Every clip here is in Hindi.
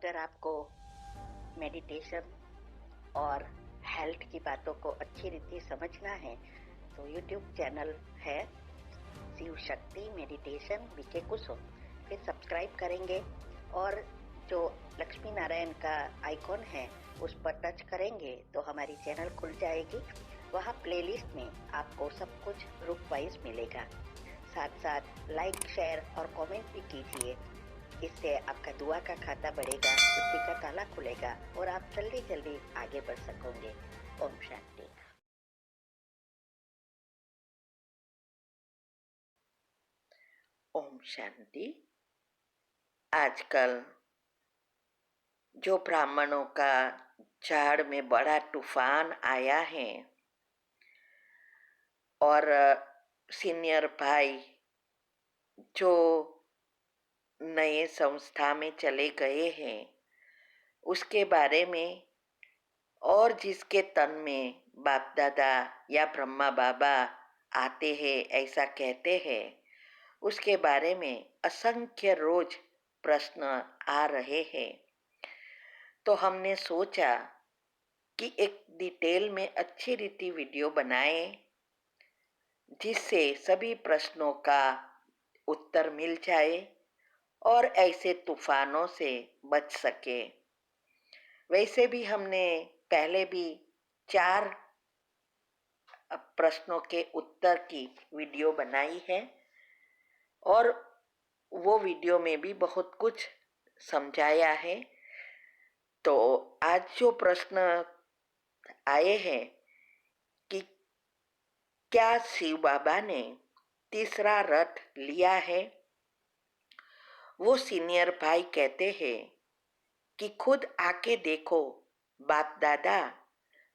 अगर आपको मेडिटेशन और हेल्थ की बातों को अच्छी रीति समझना है तो यूट्यूब चैनल है शिव शक्ति मेडिटेशन बीके कुसुम, फिर सब्सक्राइब करेंगे और जो लक्ष्मी नारायण का आइकॉन है उस पर टच करेंगे तो हमारी चैनल खुल जाएगी। वहाँ प्लेलिस्ट में आपको सब कुछ ग्रुप वाइज मिलेगा। साथ साथ लाइक शेयर और कमेंट भी कीजिए, इससे आपका दुआ का खाता बढ़ेगा, बुद्धि का ताला खुलेगा और आप जल्दी जल्दी आगे बढ़ सकोगे। ओम शांति। ओम शांति। आजकल जो ब्राह्मणों का झाड़ में बड़ा तूफान आया है और सीनियर भाई जो नए संस्था में चले गए हैं उसके बारे में, और जिसके तन में बाप दादा या ब्रह्मा बाबा आते हैं ऐसा कहते हैं, उसके बारे में असंख्य रोज प्रश्न आ रहे हैं। तो हमने सोचा कि एक डिटेल में अच्छी रीति वीडियो बनाए जिससे सभी प्रश्नों का उत्तर मिल जाए और ऐसे तूफानों से बच सके। वैसे भी हमने पहले भी 4 प्रश्नों के उत्तर की वीडियो बनाई है और वो वीडियो में भी बहुत कुछ समझाया है। तो आज जो प्रश्न आए हैं कि क्या शिव बाबा ने तीसरा रथ लिया है, वो सीनियर भाई कहते हैं कि खुद आके देखो, बाप दादा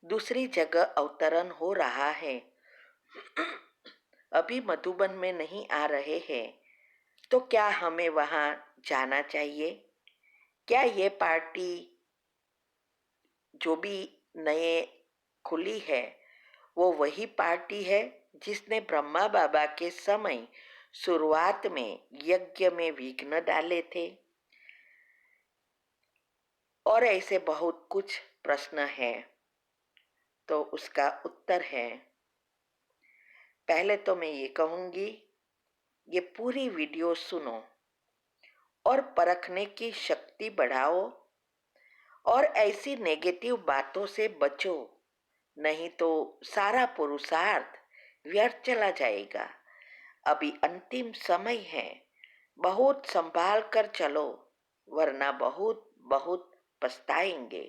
दूसरी जगह अवतरण हो रहा है, अभी मधुबन में नहीं आ रहे हैं, तो क्या हमें वहां जाना चाहिए? क्या ये पार्टी जो भी नए खुली है वो वही पार्टी है जिसने ब्रह्मा बाबा के समय शुरुआत में यज्ञ में विघ्न डाले थे? और ऐसे बहुत कुछ प्रश्न है। तो उसका उत्तर है, पहले तो मैं ये कहूंगी, ये पूरी वीडियो सुनो और परखने की शक्ति बढ़ाओ और ऐसी नेगेटिव बातों से बचो, नहीं तो सारा पुरुषार्थ व्यर्थ चला जाएगा। अभी अंतिम समय है, बहुत संभाल कर चलो वरना बहुत बहुत पछताएंगे।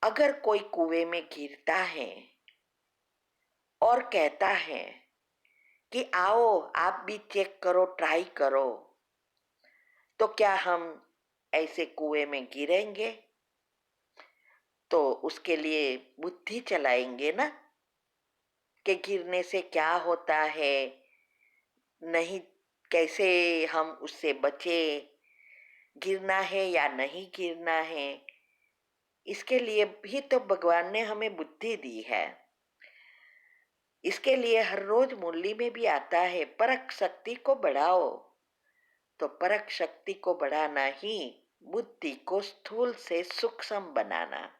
अगर कोई कुएं में गिरता है और कहता है कि आओ आप भी चेक करो, ट्राई करो, तो क्या हम ऐसे कुएं में गिरेंगे? तो उसके लिए बुद्धि चलाएंगे ना कि गिरने से क्या होता है, नहीं कैसे हम उससे बचे, गिरना है या नहीं गिरना है। इसके लिए भी तो भगवान ने हमें बुद्धि दी है। इसके लिए हर रोज मुरली में भी आता है, परख शक्ति को बढ़ाओ। तो परख शक्ति को बढ़ाना ही बुद्धि को स्थूल से सूक्ष्म बनाना।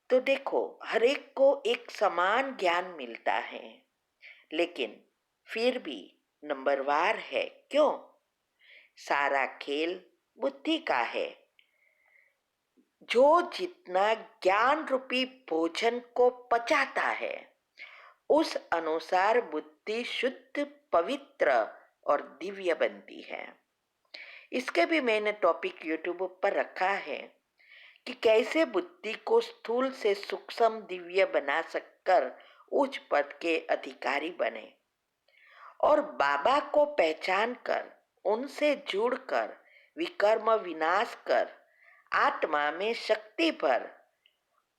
तो देखो, हर एक को एक समान ज्ञान मिलता है, लेकिन फिर भी नंबरवार है। क्यों? सारा खेल बुद्धि का है। जो जितना ज्ञान रूपी भोजन को पचाता है उस अनुसार बुद्धि शुद्ध, पवित्र और दिव्य बनती है। इसके भी मैंने टॉपिक यूट्यूब पर रखा है कि कैसे बुद्धि को स्थूल से सूक्ष्म दिव्य बना सककर उच्च पद के अधिकारी बने और बाबा को पहचान कर, उनसे जुड़कर, विकर्म विनाश कर, आत्मा में शक्ति भर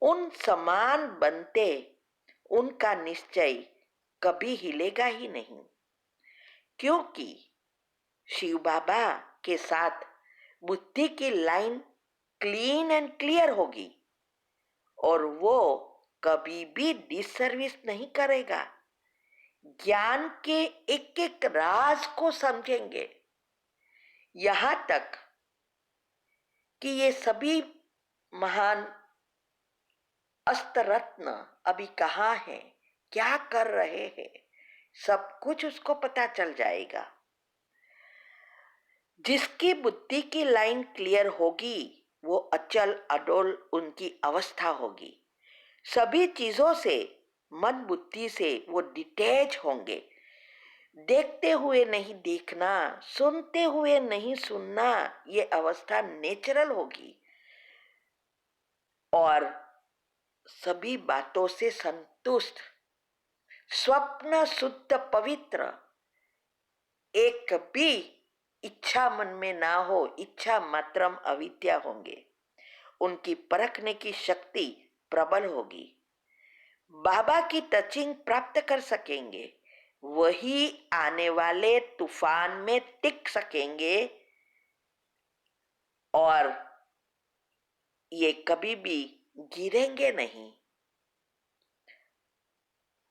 उन समान बनते, उनका निश्चय कभी हिलेगा ही नहीं। क्योंकि शिव बाबा के साथ बुद्धि की लाइन क्लीन एंड क्लियर होगी और वो कभी भी डिसर्विस नहीं करेगा। ज्ञान के एक एक राज को समझेंगे, यहाँ तक कि ये सभी महान अष्टरत्न अभी कहाँ हैं, क्या कर रहे हैं, सब कुछ उसको पता चल जाएगा। जिसकी बुद्धि की लाइन क्लियर होगी वो अचल अडोल उनकी अवस्था होगी। सभी चीजों से, मन बुद्धि से वो डिटैच होंगे। देखते हुए नहीं देखना, सुनते हुए नहीं सुनना, ये अवस्था नेचुरल होगी। और सभी बातों से संतुष्ट, स्वप्न शुद्ध पवित्र, एक भी इच्छा मन में ना हो, इच्छा मात्रम अविद्या होंगे। उनकी परखने की शक्ति प्रबल होगी। बाबा की टचिंग प्राप्त कर सकेंगे, वही आने वाले तूफान में टिक सकेंगे और ये कभी भी गिरेंगे नहीं।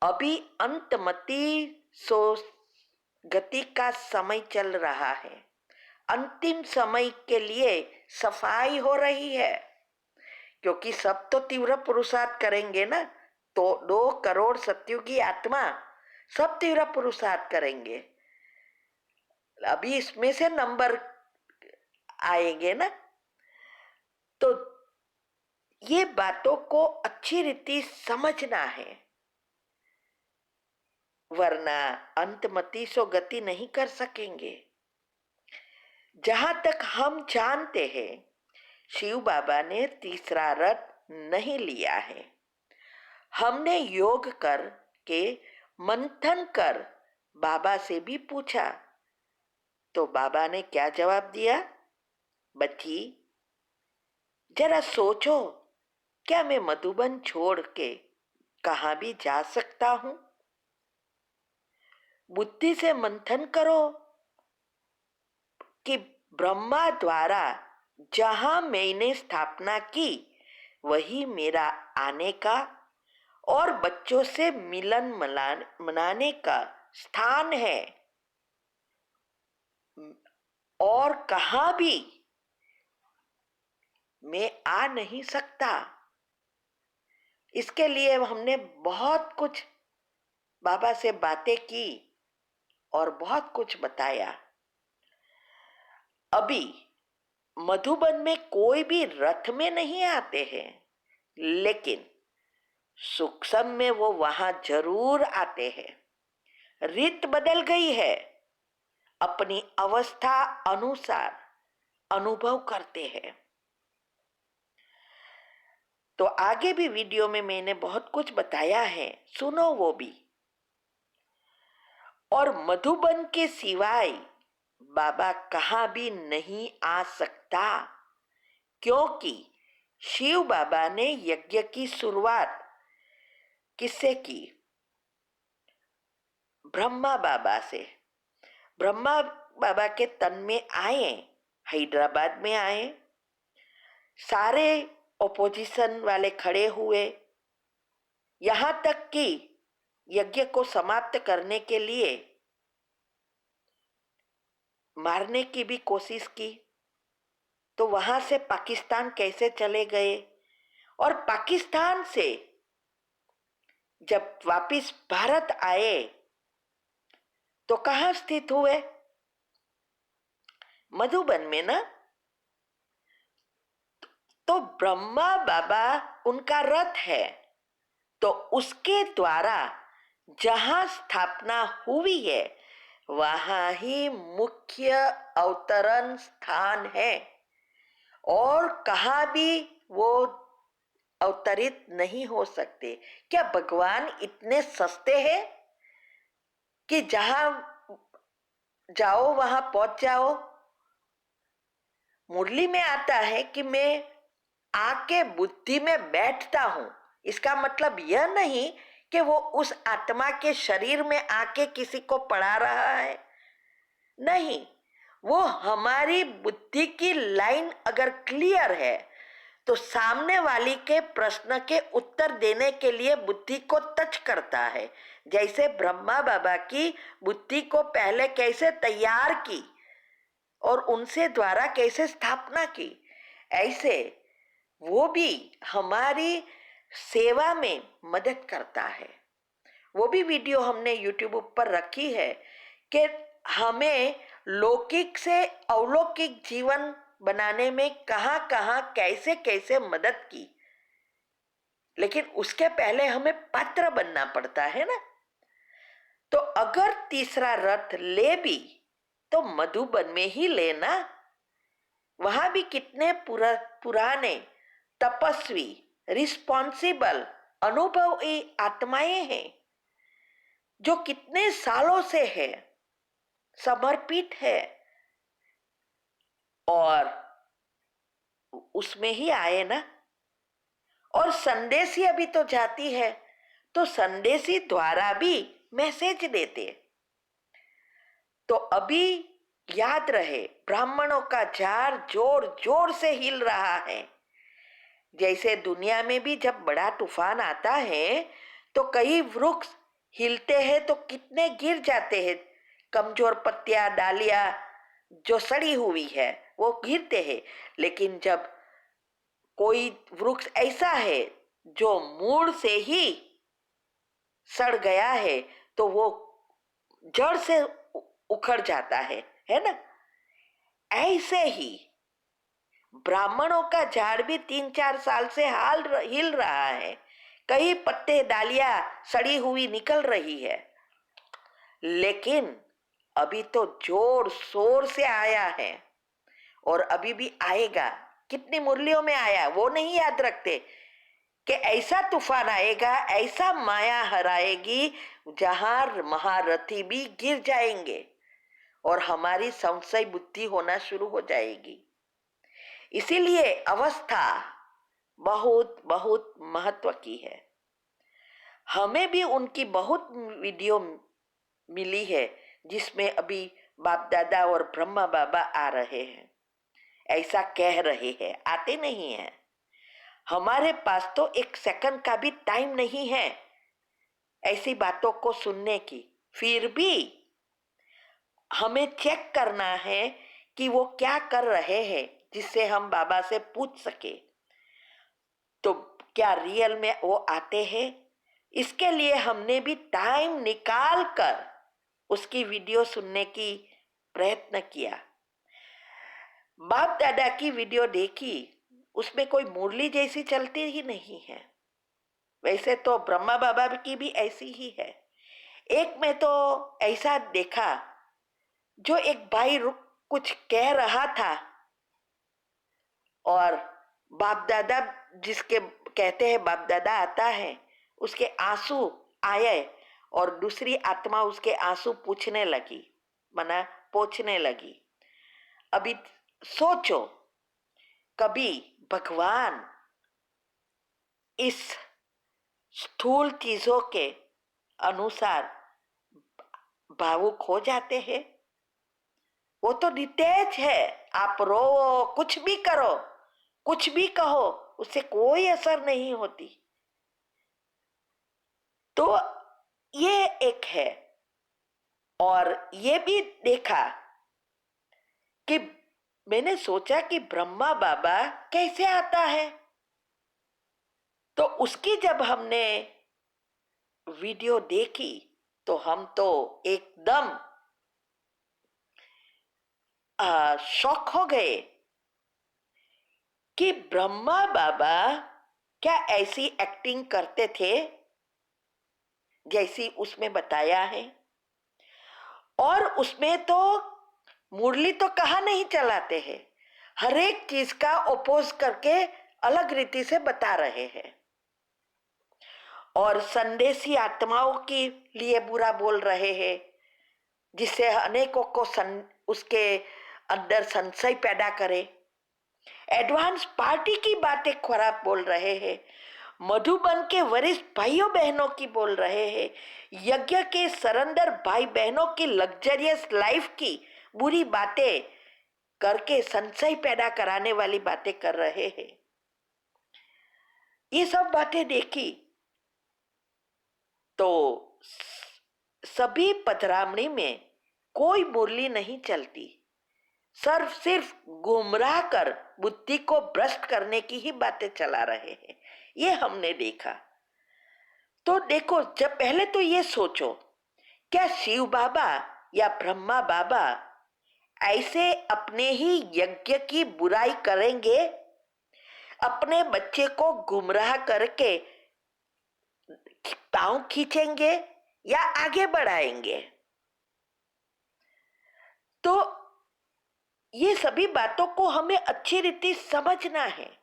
अभी अंतमति सो गति का समय चल रहा है। अंतिम समय के लिए सफाई हो रही है, क्योंकि सब तो तीव्र पुरुषार्थ करेंगे ना। तो 2 करोड़ सत्युगी आत्मा सब तीव्र पुरुषार्थ करेंगे। अभी इसमें से नंबर आएंगे ना। तो ये बातों को अच्छी रीति समझना है, वरना अंतमति सो गति नहीं कर सकेंगे। जहां तक हम जानते हैं, शिव बाबा ने तीसरा रथ नहीं लिया है। हमने योग कर के मंथन कर बाबा से भी पूछा, तो बाबा ने क्या जवाब दिया? बच्ची, जरा सोचो, क्या मैं मधुबन छोड़ के कहां भी जा सकता हूं? बुद्धि से मंथन करो कि ब्रह्मा द्वारा जहां मैंने स्थापना की वही मेरा आने का और बच्चों से मिलन मनाने का स्थान है, और कहां भी मैं आ नहीं सकता। इसके लिए हमने बहुत कुछ बाबा से बातें की और बहुत कुछ बताया। अभी मधुबन में कोई भी रथ में नहीं आते हैं, लेकिन सूक्ष्म में वो वहां जरूर आते हैं। रीत बदल गई है, अपनी अवस्था अनुसार अनुभव करते हैं। तो आगे भी वीडियो में मैंने बहुत कुछ बताया है, सुनो वो भी। और मधुबन के सिवाय बाबा कहां भी नहीं आ सकता, क्योंकि शिव बाबा ने यज्ञ की शुरुआत किससे की? ब्रह्मा बाबा से। ब्रह्मा बाबा के तन में आए, हैदराबाद में आए, सारे ओपोजिशन वाले खड़े हुए, यहां तक कि यज्ञ को समाप्त करने के लिए मारने की भी कोशिश की। तो वहां से पाकिस्तान कैसे चले गए, और पाकिस्तान से जब वापिस भारत आए तो कहां स्थित हुए? मधुबन में ना। तो ब्रह्मा बाबा उनका रथ है, तो उसके द्वारा जहां स्थापना हुई है वहां ही मुख्य अवतरण स्थान है, और कहां भी वो अवतरित नहीं हो सकते। क्या भगवान इतने सस्ते हैं कि जहां जाओ वहां पहुंच जाओ? मुरली में आता है कि मैं आके बुद्धि में बैठता हूं। इसका मतलब यह नहीं कि वो उस आत्मा के शरीर में आके किसी को पढ़ा रहा है, नहीं। वो हमारी बुद्धि की लाइन अगर क्लियर है तो सामने वाली के प्रश्न के उत्तर देने के लिए बुद्धि को टच करता है। जैसे ब्रह्मा बाबा की बुद्धि को पहले कैसे तैयार की, और उनसे द्वारा कैसे स्थापना की, ऐसे वो भी हमारी सेवा में मदद करता है। वो भी वीडियो हमने यूट्यूब पर रखी है कि हमें लौकिक से अलौकिक जीवन बनाने में कहाँ कहाँ कैसे कैसे मदद की। लेकिन उसके पहले हमें पात्र बनना पड़ता है ना। तो अगर तीसरा रथ ले भी तो मधुबन में ही लेना। वहां भी कितने पुराने तपस्वी, रिस्पॉन्सिबल, अनुभवी आत्माएं हैं जो कितने सालों से है, समर्पित है, और उसमें ही आए ना। और संदेशी अभी तो जाती है, तो संदेशी द्वारा भी मैसेज देते। तो अभी याद रहे, ब्राह्मणों का झाड़ जोर जोर से हिल रहा है। जैसे दुनिया में भी जब बड़ा तूफान आता है तो कई वृक्ष हिलते हैं तो कितने गिर जाते हैं, कमजोर पत्तियां, डालियां जो सड़ी हुई है वो गिरते हैं। लेकिन जब कोई वृक्ष ऐसा है जो मूल से ही सड़ गया है तो वो जड़ से उखड़ जाता है ना। ऐसे ही ब्राह्मणों का झाड़ भी 3-4 साल से हाल हिल रहा है, कई पत्ते डालियां सड़ी हुई निकल रही है। लेकिन अभी तो जोर शोर से आया है और अभी भी आएगा। कितनी मुरलियों में आया वो नहीं याद रखते कि ऐसा तूफान आएगा, ऐसा माया हराएगी जहां महारथी भी गिर जाएंगे और हमारी संशय बुद्धि होना शुरू हो जाएगी। इसीलिए अवस्था बहुत बहुत महत्व की है। हमें भी उनकी बहुत वीडियो मिली है जिसमें अभी बाप दादा और ब्रह्मा बाबा आ रहे हैं, ऐसा कह रहे हैं, आते नहीं हैं। हमारे पास तो 1 सेकंड का भी टाइम नहीं है ऐसी बातों को सुनने की। फिर भी हमें चेक करना है कि वो क्या कर रहे हैं जिससे हम बाबा से पूछ सके। तो क्या रियल में वो आते हैं? इसके लिए हमने भी टाइम निकाल कर उसकी वीडियो सुनने की प्रयत्न किया। बाप दादा की वीडियो देखी, उसमें कोई मुरली जैसी चलती ही नहीं है। वैसे तो ब्रह्मा बाबा की भी ऐसी ही है। एक में तो ऐसा देखा, जो एक भाई कुछ कह रहा था और बाप दादा, जिसके कहते हैं बाप दादा आता है, उसके आंसू आए और दूसरी आत्मा उसके आंसू पूछने लगी, मना पोंछने लगी। अभी सोचो, कभी भगवान इस स्थूल चीजों के अनुसार भावुक हो जाते हैं? वो तो नितेज है। आप रो, कुछ भी करो, कुछ भी कहो, उससे कोई असर नहीं होती। तो ये एक है। और ये भी देखा कि मैंने सोचा कि ब्रह्मा बाबा कैसे आता है। तो उसकी जब हमने वीडियो देखी तो हम तो एकदम शॉक हो गए कि ब्रह्मा बाबा क्या ऐसी एक्टिंग करते थे जैसी उसमें बताया है। और उसमें तो मुरली तो कहाँ नहीं चलाते हैं, हर एक चीज का ओपोज करके अलग रीति से बता रहे हैं। और संदेशी आत्माओं के लिए बुरा बोल रहे हैं, जिससे अनेकों को उसके अंदर संशय पैदा करे। एडवांस पार्टी की बातें खराब बोल रहे हैं, मधुबन के वरिष्ठ भाइयों बहनों की बोल रहे हैं, यज्ञ के सरेंडर भाई बहनों की लग्जरियस लाइफ की बुरी बातें करके संशय पैदा कराने वाली बातें कर रहे हैं। ये सब बातें देखी तो सभी पधरामणी में कोई मुरली नहीं चलती। सिर्फ गुमराह कर बुद्धि को भ्रष्ट करने की ही बातें चला रहे हैं, ये हमने देखा। तो देखो, जब पहले तो ये सोचो, क्या शिव बाबा या ब्रह्मा बाबा ऐसे अपने ही यज्ञ की बुराई करेंगे? अपने बच्चे को गुमराह करके पांव खींचेंगे या आगे बढ़ाएंगे? तो ये सभी बातों को हमें अच्छी रीति समझना है।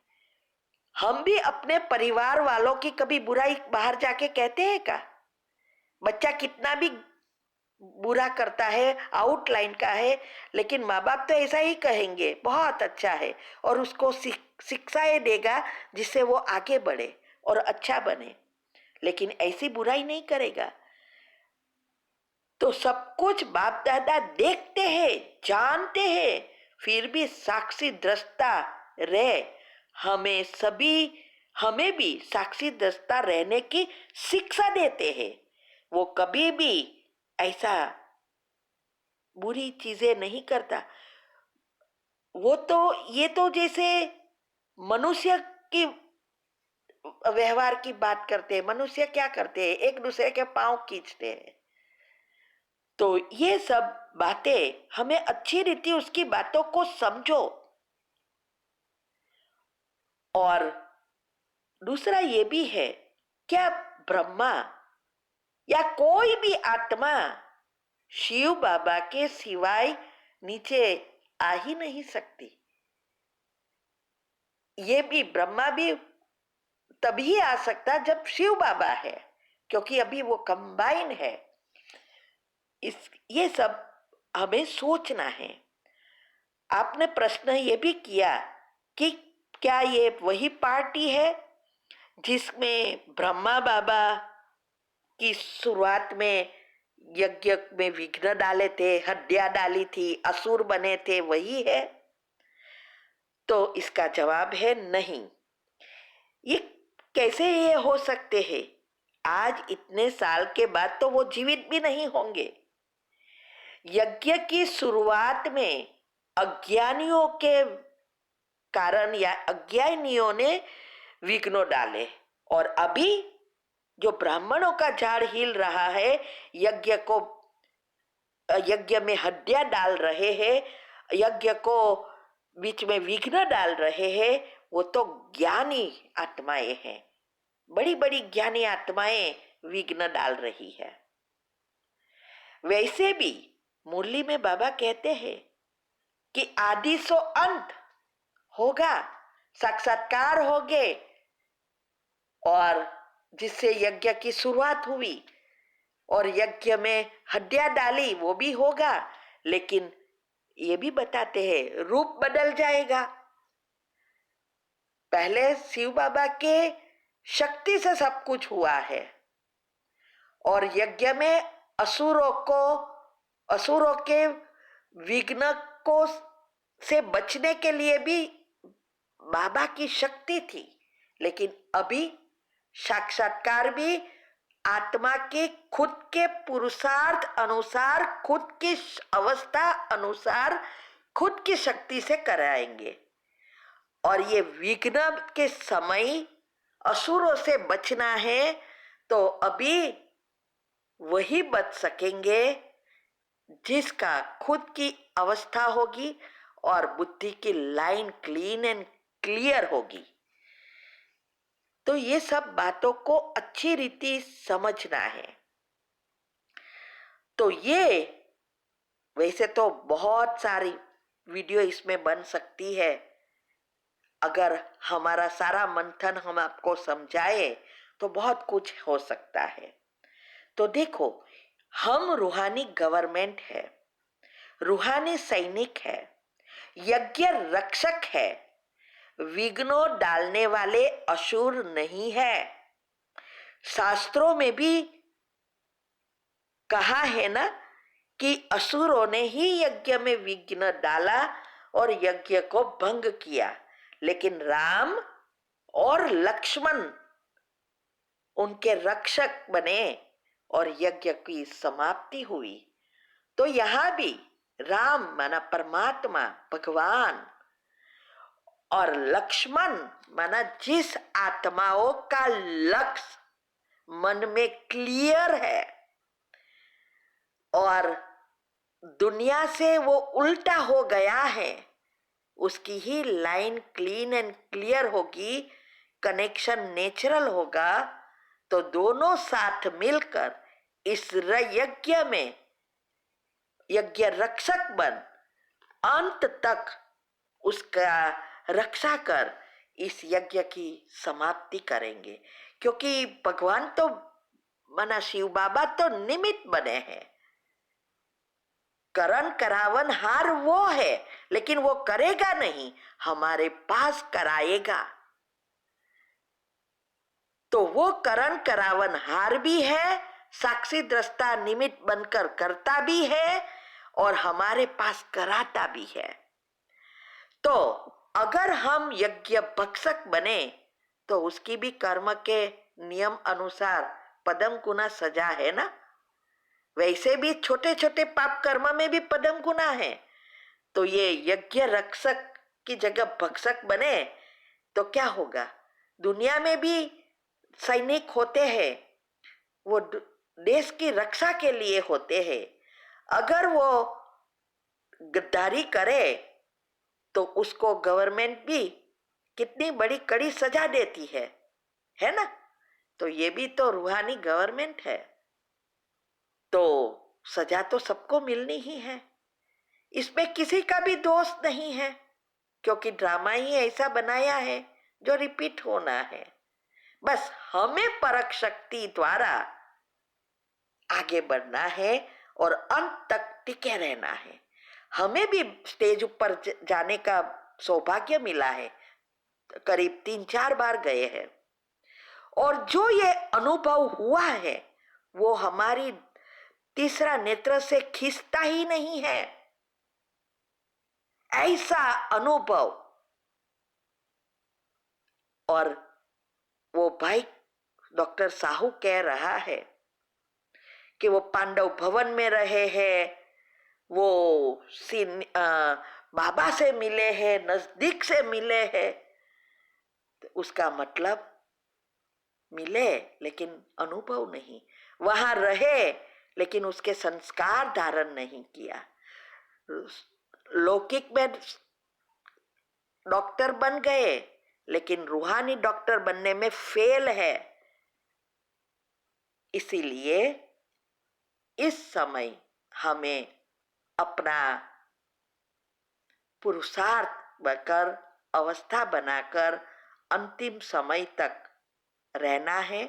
हम भी अपने परिवार वालों की कभी बुराई बाहर जाके कहते हैं क्या? बच्चा कितना भी बुरा करता है, आउटलाइन का है, लेकिन माँ बाप तो ऐसा ही कहेंगे, बहुत अच्छा है, और उसको शिक्षाएं देगा जिससे वो आगे बढ़े और अच्छा बने, लेकिन ऐसी बुराई नहीं करेगा। तो सब कुछ बाप दादा देखते हैं, जानते हैं, फिर भी साक्षी दृष्टा रहे। हमें भी साक्षी दृष्टा रहने की शिक्षा देते हैं। वो कभी भी ऐसा बुरी चीजें नहीं करता। ये तो जैसे मनुष्य की व्यवहार की बात करते हैं। मनुष्य क्या करते हैं? एक दूसरे के पांव खींचते हैं। तो ये सब बातें हमें अच्छी रीति उसकी बातों को समझो। और दूसरा ये भी है, क्या ब्रह्मा या कोई भी आत्मा शिव बाबा के सिवाय नीचे आ ही नहीं सकती? ये भी ब्रह्मा भी तभी आ सकता जब शिव बाबा है, क्योंकि अभी वो कंबाइन है। ये सब हमें सोचना है। आपने प्रश्न ये भी किया कि क्या ये वही पार्टी है जिसमें ब्रह्मा बाबा की शुरुआत में यज्ञ में विघ्न डाले थे, हड्डियां डाली थी, असुर बने थे, वही है? तो इसका जवाब है नहीं। ये कैसे ये हो सकते हैं? आज इतने साल के बाद तो वो जीवित भी नहीं होंगे। यज्ञ की शुरुआत में अज्ञानियों के कारण या अज्ञानियों ने विघ्न डाले, और अभी जो ब्राह्मणों का झाड़ हिल रहा है, यज्ञ में हड्डियां डाल रहे हैं, यज्ञ को बीच में विघ्न डाल रहे हैं, वो तो ज्ञानी आत्माएं हैं। बड़ी बड़ी ज्ञानी आत्माएं विघ्न डाल रही है। वैसे भी मुरली में बाबा कहते हैं कि आदि सो अंत होगा, साक्षात्कार होगे, और जिससे यज्ञ की शुरुआत हुई और यज्ञ में हड्डियां डाली, वो भी होगा, लेकिन ये भी बताते हैं रूप बदल जाएगा। पहले शिव बाबा के शक्ति से सब कुछ हुआ है, और यज्ञ में असुरों के विघ्न को से बचने के लिए भी बाबा की शक्ति थी। लेकिन अभी साक्षात्कार भी आत्मा के खुद के पुरुषार्थ अनुसार, खुद की अवस्था अनुसार, खुद की शक्ति से कराएंगे। और ये विघ्न के समय असुरों से बचना है, तो अभी वही बच सकेंगे जिसका खुद की अवस्था होगी और बुद्धि की लाइन क्लीन एंड क्लियर होगी। तो ये सब बातों को अच्छी रीति समझना है। तो ये वैसे तो बहुत सारी वीडियो इसमें बन सकती है। अगर हमारा सारा मंथन हम आपको समझाए तो बहुत कुछ हो सकता है। तो देखो, हम रूहानी गवर्नमेंट है, रूहानी सैनिक है, यज्ञ रक्षक है, विघ्नों डालने वाले असुर नहीं है। शास्त्रों में भी कहा है ना कि असुरों ने ही यज्ञ में विघ्न डाला और यज्ञ को भंग किया, लेकिन राम और लक्ष्मण उनके रक्षक बने और यज्ञ की समाप्ति हुई। तो यहाँ भी राम माना परमात्मा भगवान, और लक्ष्मण माना जिस आत्माओं का लक्ष्य मन में क्लियर है और दुनिया से वो उल्टा हो गया है, उसकी ही लाइन क्लीन एंड क्लियर होगी, कनेक्शन नेचुरल होगा, तो दोनों साथ मिलकर इस यज्ञ में यज्ञ रक्षक बन अंत तक उसका रक्षा कर इस यज्ञ की समाप्ति करेंगे। क्योंकि भगवान तो माना शिव बाबा तो निमित्त बने हैं, करण करावन हार वो है, लेकिन वो करेगा नहीं, हमारे पास कराएगा। तो वो करण करावन हार भी है, साक्षी दृष्टा निमित्त बनकर करता भी है और हमारे पास कराता भी है। तो अगर हम यज्ञ भक्षक बने तो उसकी भी कर्म के नियम अनुसार पदम गुना सजा है ना। वैसे भी छोटे छोटे पाप कर्म में भी पदम गुना है। तो ये यज्ञ रक्षक की जगह भक्षक बने तो क्या होगा? दुनिया में भी सैनिक होते हैं, वो देश की रक्षा के लिए होते हैं। अगर वो गद्दारी करे तो उसको गवर्नमेंट भी कितनी बड़ी कड़ी सजा देती है ना। तो ये भी तो रूहानी गवर्नमेंट है, तो सजा तो सबको मिलनी ही है, इसमें किसी का भी दोष नहीं है, क्योंकि ड्रामा ही ऐसा बनाया है जो रिपीट होना है। बस हमें परख शक्ति द्वारा आगे बढ़ना है और अंत तक टिके रहना है। हमें भी स्टेज ऊपर जाने का सौभाग्य मिला है, करीब 3-4 बार गए हैं, और जो ये अनुभव हुआ है वो हमारी तीसरा नेत्र से खींचता ही नहीं है। ऐसा अनुभव, और वो भाई डॉक्टर साहू कह रहा है कि वो पांडव भवन में रहे हैं, वो बाबा से मिले हैं, नजदीक से मिले हैं। तो उसका मतलब मिले लेकिन अनुभव नहीं, वहां रहे लेकिन उसके संस्कार धारण नहीं किया। लौकिक में डॉक्टर बन गए लेकिन रूहानी डॉक्टर बनने में फेल है। इसीलिए इस समय हमें अपना पुरुषार्थ कर अवस्था बनाकर अंतिम समय तक रहना है,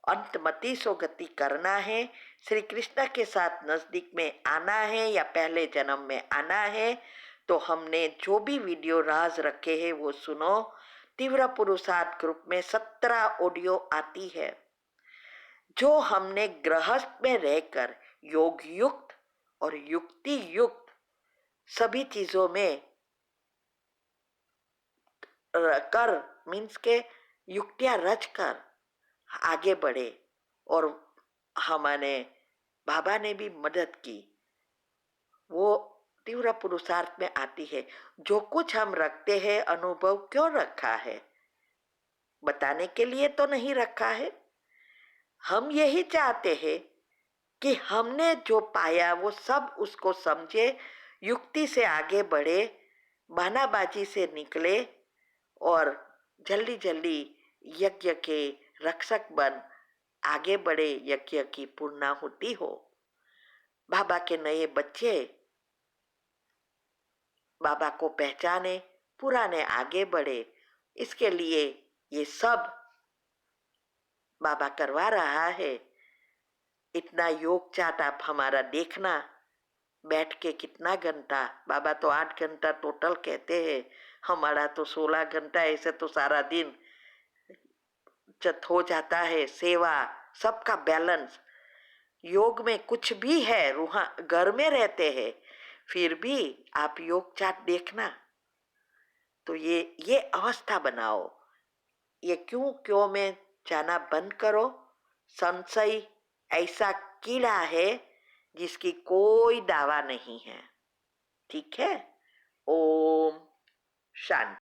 अंतमति सोगति करना है, श्री कृष्ण के साथ नजदीक में आना है या पहले जन्म में आना है। तो हमने जो भी वीडियो राज रखे हैं वो सुनो। तीव्र पुरुषार्थ ग्रुप में 17 ऑडियो आती है जो हमने गृहस्थ में रहकर योग युक्त और युक्ति युक्त सभी चीजों में कर मीन्स के युक्तियां रच कर आगे बढ़े, और हमारे बाबा ने भी मदद की। वो तीव्र पुरुषार्थ में आती है। जो कुछ हम रखते हैं अनुभव क्यों रखा है? बताने के लिए तो नहीं रखा है। हम यही चाहते हैं कि हमने जो पाया वो सब उसको समझे, युक्ति से आगे बढ़े, बहानाबाजी से निकले और जल्दी जल्दी यज्ञ के रक्षक बन आगे बढ़े, यज्ञ की पूर्णाहुति हो। बाबा के नए बच्चे बाबा को पहचाने, पुराने आगे बढ़े, इसके लिए ये सब बाबा करवा रहा है। इतना योग चाट आप हमारा देखना, बैठ के कितना घंटा, बाबा तो 8 घंटा टोटल कहते हैं, हमारा तो 16 घंटा, ऐसे तो सारा दिन हो जाता है। सेवा, सबका बैलेंस, योग में कुछ भी है, रूहा घर में रहते हैं फिर भी आप योग चाट देखना। तो ये अवस्था बनाओ, ये क्यों में जाना बंद करो। संशय ऐसा कीड़ा है जिसकी कोई दावा नहीं है। ठीक है? ओम शांति।